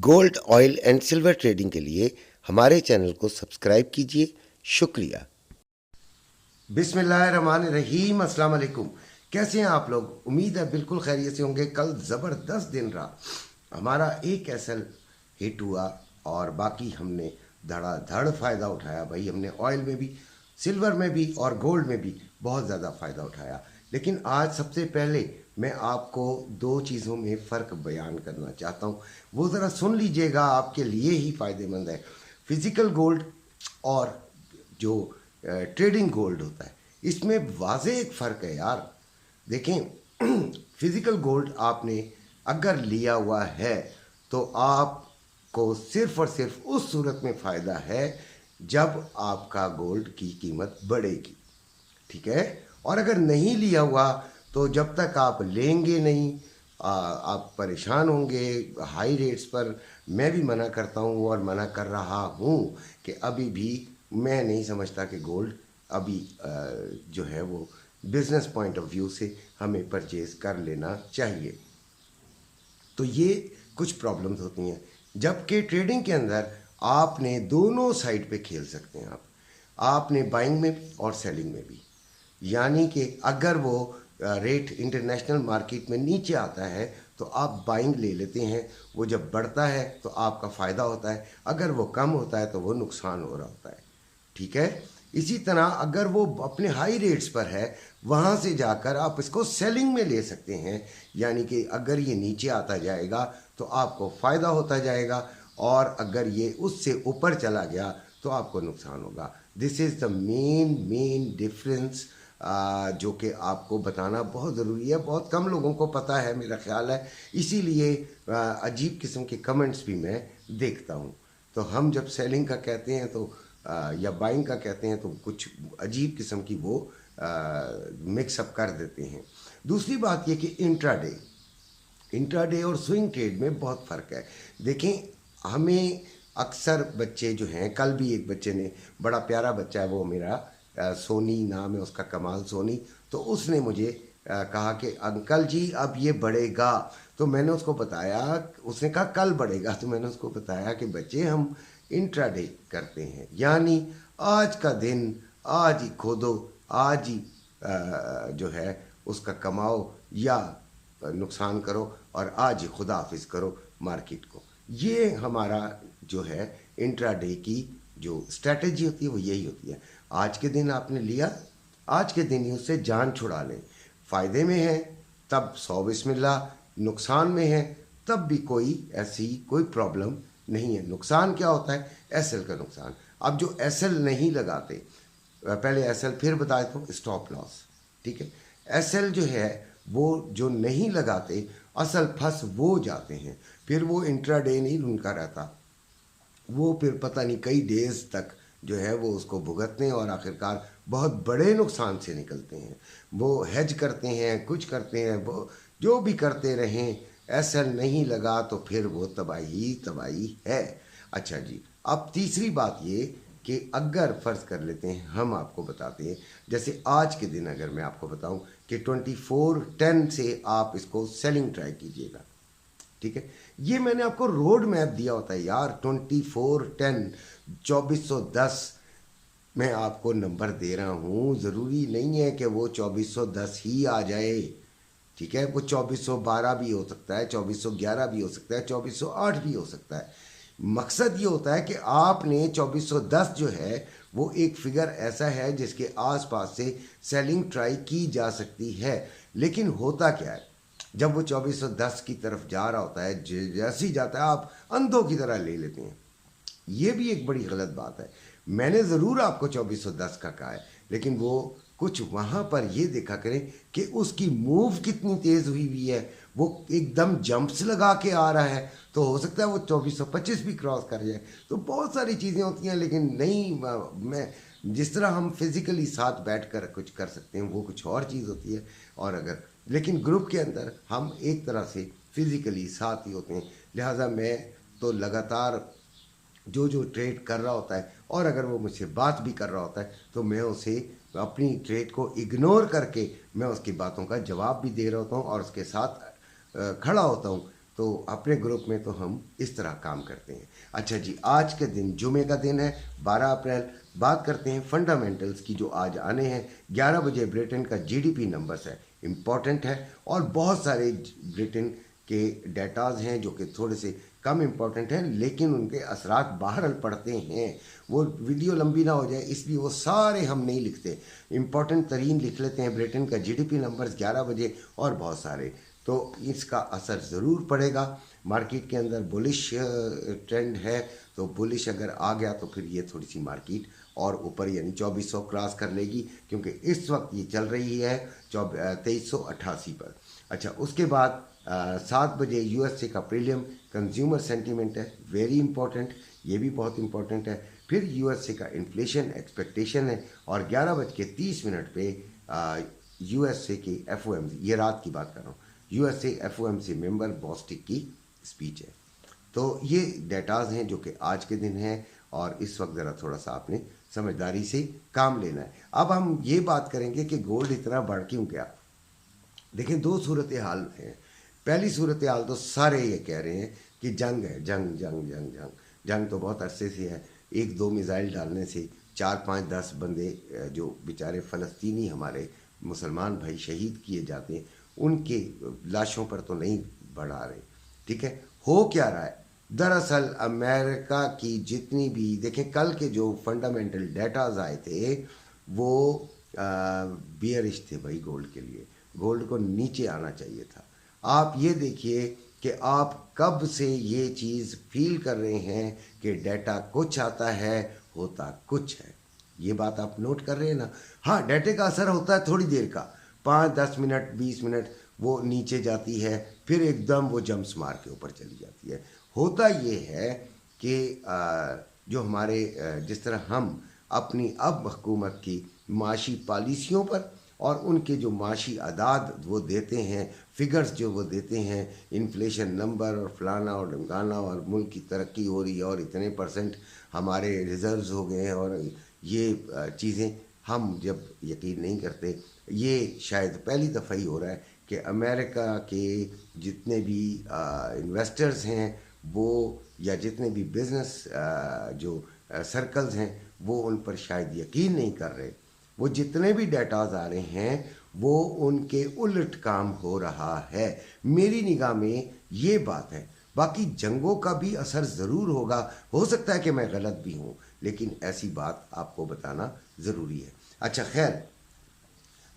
Gold, oil and silver trading के लिए हमारे चैनल को सब्सक्राइब कीजिए। शुक्रिया। बिस्मिल्लाहिर्रहमानिर्रहीम। अस्सलाम वालेकुम। कैसे हैं आप लोग? उम्मीद है बिल्कुल खैरियत से होंगे। कल ज़बरदस्त दिन रहा। हमारा एक एसएल हिट हुआ और बाकी हमने धड़ाधड़ फ़ायदा उठाया। भाई हमने ऑयल में भी, सिल्वर में भी और गोल्ड में भी बहुत ज़्यादा फ़ायदा उठाया। लेकिन आज सबसे पहले मैं आपको दो चीज़ों में फ़र्क बयान करना चाहता हूँ, वो ज़रा सुन लीजिएगा, आपके लिए ही फ़ायदेमंद है। फिज़िकल गोल्ड और जो ट्रेडिंग गोल्ड होता है, इसमें वाज़े एक फ़र्क है यार। देखें, फिज़िकल गोल्ड आपने अगर लिया हुआ है तो आपको सिर्फ और सिर्फ उस सूरत में फ़ायदा है जब आपका गोल्ड की कीमत बढ़ेगी, ठीक है। और अगर नहीं लिया हुआ तो जब तक आप लेंगे नहीं, आप परेशान होंगे हाई रेट्स पर। मैं भी मना करता हूँ और मना कर रहा हूँ कि अभी भी मैं नहीं समझता कि गोल्ड अभी जो है वो बिज़नेस पॉइंट ऑफ व्यू से हमें परचेज़ कर लेना चाहिए। तो ये कुछ प्रॉब्लम्स होती हैं, जबकि ट्रेडिंग के अंदर आपने दोनों साइड पे खेल सकते हैं। आपने बाइंग में भी और सेलिंग में भी। यानी कि अगर वो रेट इंटरनेशनल मार्केट में नीचे आता है तो आप बाइंग ले लेते हैं, वो जब बढ़ता है तो आपका फ़ायदा होता है, अगर वो कम होता है तो वो नुकसान हो रहा होता है, ठीक है। इसी तरह अगर वो अपने हाई रेट्स पर है, वहाँ से जाकर आप इसको सेलिंग में ले सकते हैं। यानी कि अगर ये नीचे आता जाएगा तो आपको फ़ायदा होता जाएगा, और अगर ये उससे ऊपर चला गया तो आपको नुकसान होगा। This is the main difference जो कि आपको बताना बहुत ज़रूरी है। बहुत कम लोगों को पता है मेरा ख्याल है, इसीलिए अजीब किस्म के कमेंट्स भी मैं देखता हूँ। तो हम जब सेलिंग का कहते हैं तो या बाइंग का कहते हैं तो कुछ अजीब किस्म की वो मिक्सअप कर देते हैं। दूसरी बात ये कि इंट्राडे और स्विंग ट्रेड में बहुत फ़र्क है। देखें, हमें अक्सर बच्चे जो हैं, कल भी एक बच्चे ने, बड़ा प्यारा बच्चा है वो मेरा, सोनी नाम है उसका, कमाल सोनी, तो उसने मुझे कहा कि अंकल जी अब ये बढ़ेगा। तो मैंने उसको बताया, उसने कहा कल बढ़ेगा, तो मैंने उसको बताया कि बच्चे हम इंट्राडे करते हैं, यानी आज का दिन आज ही खोदो, आज ही जो है उसका कमाओ या नुकसान करो, और आज ही खुदा हाफिज करो मार्केट को। ये हमारा जो है इंट्राडे की जो स्ट्रैटेजी होती है वो यही होती है। आज के दिन आपने लिया, आज के दिन ही उससे जान छुड़ा लें। फ़ायदे में है तब 100 बिस्मिल्लाह, नुकसान में है तब भी कोई ऐसी कोई प्रॉब्लम नहीं है। नुकसान क्या होता है? एसएल का नुकसान। अब जो एसएल नहीं लगाते, पहले एसएल फिर बता देता हूँ, स्टॉप लॉस, ठीक है। एसएल जो है वो जो नहीं लगाते, असल फंस वो जाते हैं, फिर वो इंट्राडे नहीं उनका रहता, वो फिर पता नहीं कई डेज तक जो है वो उसको भुगतते हैं और आखिरकार बहुत बड़े नुकसान से निकलते हैं। वो हेज करते हैं, कुछ करते हैं, वो जो भी करते रहें, एसएल नहीं लगा तो फिर वो तबाही तबाही है। अच्छा जी, अब तीसरी बात ये कि अगर फ़र्ज़ कर लेते हैं, हम आपको बताते हैं, जैसे आज के दिन अगर मैं आपको बताऊं कि 2410 से आप इसको सेलिंग ट्राई कीजिएगा, ठीक है। ये मैंने आपको रोड मैप दिया होता है यार, 2410 2410 मैं आपको नंबर दे रहा हूँ। ज़रूरी नहीं है कि वो 2410 ही आ जाए, ठीक है। वो 2412 भी हो सकता है, 2411 भी हो सकता है, 2408 भी हो सकता है। मकसद ये होता है कि आपने 2410 जो है वो एक फिगर ऐसा है जिसके आसपास से सेलिंग ट्राई की जा सकती है। लेकिन होता क्या है, जब वो 2410 की तरफ जा रहा होता है, जैसे ही जाता है आप अंधों की तरह ले लेते हैं। ये भी एक बड़ी गलत बात है। मैंने ज़रूर आपको 2410 का कहा है, लेकिन वो कुछ वहाँ पर ये देखा करें कि उसकी मूव कितनी तेज़ हुई है। वो एकदम जंप्स लगा के आ रहा है तो हो सकता है वो 2425 भी क्रॉस कर जाए। तो बहुत सारी चीज़ें होती हैं, लेकिन नहीं, मैं जिस तरह हम फिज़िकली साथ बैठ कर कुछ कर सकते हैं वो कुछ और चीज़ होती है। और अगर लेकिन ग्रुप के अंदर हम एक तरह से फिज़िकली साथ ही होते हैं, लिहाजा मैं तो लगातार जो जो ट्रेड कर रहा होता है, और अगर वो मुझसे बात भी कर रहा होता है तो मैं उसे अपनी ट्रेड को इग्नोर करके मैं उसकी बातों का जवाब भी दे रहा होता हूँ और उसके साथ खड़ा होता हूँ। तो अपने ग्रुप में तो हम इस तरह काम करते हैं। अच्छा जी, आज के दिन जुमे का दिन है 12 अप्रैल। बात करते हैं फंडामेंटल्स की जो आज आने हैं। 11 बजे ब्रिटेन का जीडीपी नंबर्स है, इम्पॉर्टेंट है। और बहुत सारे ब्रिटेन के डेटाज हैं जो कि थोड़े से कम इम्पॉर्टेंट हैं, लेकिन उनके असरात बाहर पड़ते हैं। वो वीडियो लंबी ना हो जाए इसलिए वो सारे हम नहीं लिखते, इम्पॉर्टेंट तरीन लिख लेते हैं। ब्रिटेन का जीडीपी नंबर्स 11 बजे और बहुत सारे, तो इसका असर ज़रूर पड़ेगा। मार्केट के अंदर बुलिश ट्रेंड है, तो बुलिश अगर आ गया तो फिर ये थोड़ी सी मार्केट और ऊपर यानी 2400 क्रॉस कर लेगी, क्योंकि इस वक्त ये चल रही है 2388 पर। अच्छा, उसके बाद 7 बजे यूएसए का प्रीलियम कंज्यूमर सेंटीमेंट है, वेरी इंपॉर्टेंट, ये भी बहुत इंपॉर्टेंट है। फिर यूएसए का इन्फ्लेशन एक्सपेक्टेशन है, और 11:30 पे यूएसए के एफओएमसी, ये रात की बात कर रहा हूँ, यूएसए एफओएमसी मेंबर बॉस्टिक की स्पीच है। तो ये डेटाज हैं जो कि आज के दिन हैं, और इस वक्त ज़रा थोड़ा सा आपने समझदारी से काम लेना है। अब हम ये बात करेंगे कि गोल्ड इतना बढ़ क्यों गया। देखिए, दो सूरत हाल हैं। पहली सूरत हाल तो सारे ये कह रहे हैं कि जंग है, जंग जंग जंग जंग जंग तो बहुत अरसे से है। 1-2 मिसाइल डालने से 4-5-10 बंदे जो बेचारे फ़लस्तीनी हमारे मुसलमान भाई शहीद किए जाते हैं, उनके लाशों पर तो नहीं बढ़ा रहे। ठीक है, हो क्या रहा है दरअसल अमेरिका की जितनी भी, देखें कल के जो फंडामेंटल डेटाज आए थे वो बियरिश थे भाई गोल्ड के लिए। गोल्ड को नीचे आना चाहिए था। आप ये देखिए कि आप कब से ये चीज़ फील कर रहे हैं कि डेटा कुछ आता है, होता कुछ है। ये बात आप नोट कर रहे हैं ना। हाँ, डेटे का असर होता है थोड़ी देर का, 5-10 मिनट 20 मिनट वो नीचे जाती है, फिर एकदम वो जंप्स मार के ऊपर चली जाती है। होता ये है कि जो हमारे जिस तरह हम अपनी अब हुकूमत की माशी पॉलिसियों पर और उनके जो माशी अदाद वो देते हैं, फिगर्स जो वो देते हैं, इन्फ्लेशन नंबर और फलाना और ढमकाना और मुल्क की तरक्की हो रही है और इतने परसेंट हमारे रिजर्व्स हो गए हैं, और ये चीज़ें हम जब यकीन नहीं करते। ये शायद पहली दफ़ा ही हो रहा है कि अमेरिका के जितने भी इन्वेस्टर्स हैं वो, या जितने भी बिज़नेस जो सर्कल्स हैं वो उन पर शायद यकीन नहीं कर रहे। वो जितने भी डेटाज आ रहे हैं वो उनके उलट काम हो रहा है। मेरी निगाह में ये बात है। बाकी जंगों का भी असर ज़रूर होगा, हो सकता है कि मैं गलत भी हूँ, लेकिन ऐसी बात आपको बताना ज़रूरी है। अच्छा खैर,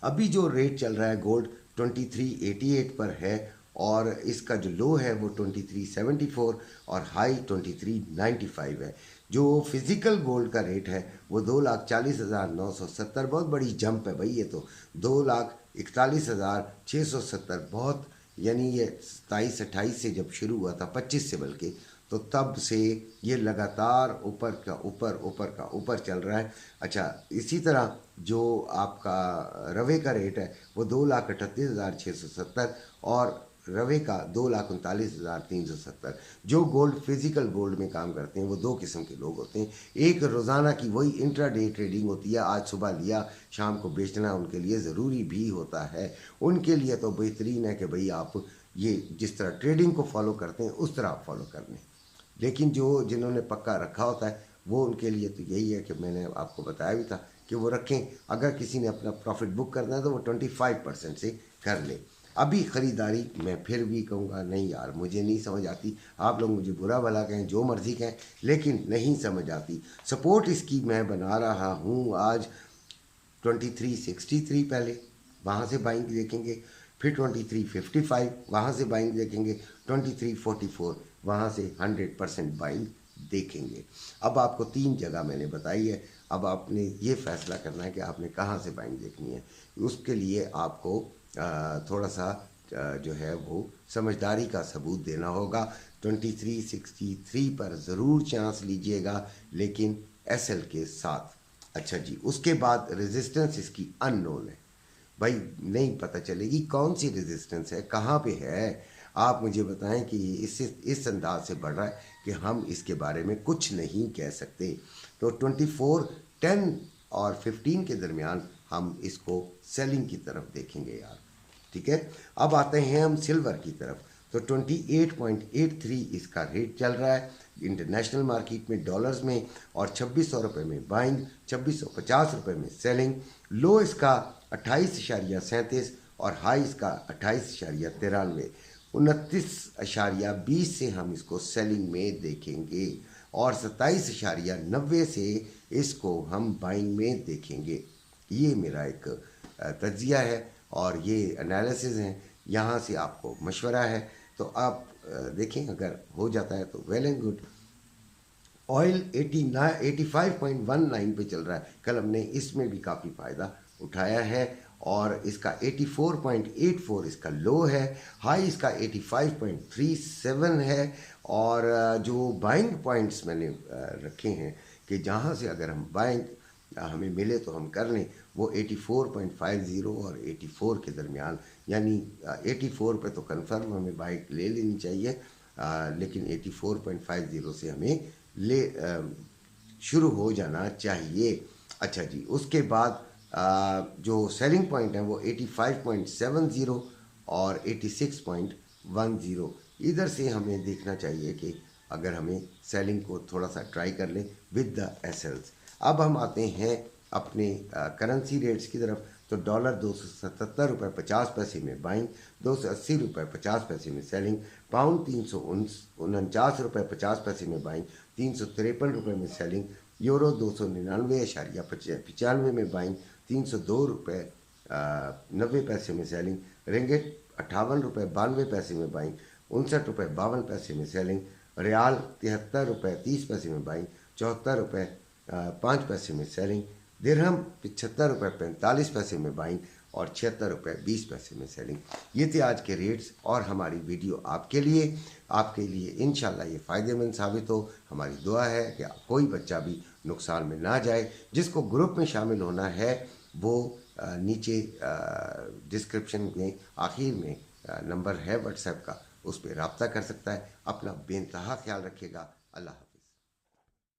अभी जो रेट चल रहा है गोल्ड 2388 पर है, और इसका जो लो है वो 2374 और हाई 2395 है। जो फिज़िकल गोल्ड का रेट है वो 2,40,970, बहुत बड़ी जंप है भाई। ये तो 2,41,670, बहुत, यानी ये 27-28 से जब शुरू हुआ था, 25 से बल्कि, तो तब से ये लगातार ऊपर का ऊपर ऊपर का ऊपर चल रहा है। अच्छा, इसी तरह जो आपका रवे का रेट है वो 2,38,670 और रवे का 2,39,370। जो गोल्ड फिजिकल गोल्ड में काम करते हैं वो दो किस्म के लोग होते हैं। एक रोज़ाना की वही इंट्राडे ट्रेडिंग होती है, आज सुबह लिया शाम को बेचना उनके लिए ज़रूरी भी होता है। उनके लिए तो बेहतरीन है कि भाई आप ये जिस तरह ट्रेडिंग को फॉलो करते हैं उस तरह आप फॉलो कर लें। लेकिन जो जिन्होंने पक्का रखा होता है वो उनके लिए तो यही है कि मैंने आपको बताया भी था कि वो रखें। अगर किसी ने अपना प्रॉफिट बुक करना है तो वो 25% से कर ले। अभी ख़रीदारी मैं फिर भी कहूँगा नहीं यार, मुझे नहीं समझ आती। आप लोग मुझे बुरा भला कहें, जो मर्ज़ी कहें, लेकिन नहीं समझ आती। सपोर्ट इसकी मैं बना रहा हूँ आज 2363 पहले, वहाँ से बाइंग देखेंगे। फिर 2355 वहाँ से बाइंग देखेंगे। 2344 वहाँ से 100% बाइंग देखेंगे। अब आपको 3 जगह मैंने बताई है। अब आपने ये फैसला करना है कि आपने कहाँ से बाइंग देखनी है। उसके लिए आपको थोड़ा सा जो है वो समझदारी का सबूत देना होगा। 2363 पर ज़रूर चांस लीजिएगा, लेकिन एसएल के साथ। अच्छा जी, उसके बाद रेजिस्टेंस इसकी अननोन है भाई, नहीं पता चलेगी कौन सी रेजिस्टेंस है, कहाँ पे है। आप मुझे बताएं कि इससे इस अंदाज से बढ़ रहा है कि हम इसके बारे में कुछ नहीं कह सकते। तो 24, 10 और 15 के दरमियान हम इसको सेलिंग की तरफ देखेंगे यार। ठीक है, अब आते हैं हम सिल्वर की तरफ। तो 28.83 इसका रेट चल रहा है इंटरनेशनल मार्केट में डॉलर्स में, और 2600 रुपये में बाइंग, 2650 रुपये में सेलिंग। लो इसका 28.37 और हाई इसका 28.93। 29.20 से हम इसको सेलिंग में देखेंगे और 27.90 से इसको हम बाइंग में देखेंगे। ये मेरा एक तज्जिया है और ये एनालिसिस है, यहाँ से आपको मशवरा है। तो आप देखें, अगर हो जाता है तो वेल एंड गुड। ऑयल 85.19 पे चल रहा है, कल हमने इसमें भी काफ़ी फ़ायदा उठाया है और इसका 84.84 इसका लो है, हाई इसका 85.37 है। और जो बाइंग पॉइंट्स मैंने रखे हैं कि जहाँ से अगर हम बाइंग हमें मिले तो हम कर लें, वो 84.50 और 84 के दरमियान, यानी 84 पे तो कंफर्म हमें बाइक ले लेनी चाहिए, लेकिन 84.50 से हमें शुरू हो जाना चाहिए। अच्छा जी, उसके बाद जो सेलिंग पॉइंट है वो 85.70 और 86.10, इधर से हमें देखना चाहिए कि अगर हमें सेलिंग को थोड़ा सा ट्राई कर लें विद द एसएल्स। अब हम आते हैं अपने करेंसी रेट्स की तरफ। तो डॉलर 277 रुपये 50 पैसे में बाइंग, 280 रुपये 50 पैसे में सेलिंग। पाउंड 349 रुपये 50 पैसे में बाइंग, 353 रुपये में सेलिंग। यूरो 299.95 में बाइंग, 302 रुपये 90 पैसे में सेलिंग। रिंगिट 58 रुपये 92 पैसे में बाइंग, 59 रुपये 52 पैसे में सेलिंग। रियाल 73 रुपये 30 पैसे में बाइंग, 74 रुपये 5 पैसे में सेलिंग। दिरहम 75 रुपये 45 पैसे में बाइंग और 76 रुपये 20 पैसे में सेलिंग। ये थे आज के रेट्स और हमारी वीडियो आपके लिए इंशाल्लाह ये फ़ायदेमंद साबित हो। हमारी दुआ है कि कोई बच्चा भी नुकसान में ना जाए। जिसको ग्रुप में शामिल होना है वो नीचे डिस्क्रिप्शन में आखिर में नंबर है व्हाट्सएप का, उस पर रब्ता कर सकता है। अपना बेइंतहा ख्याल रखिएगा। अल्लाह।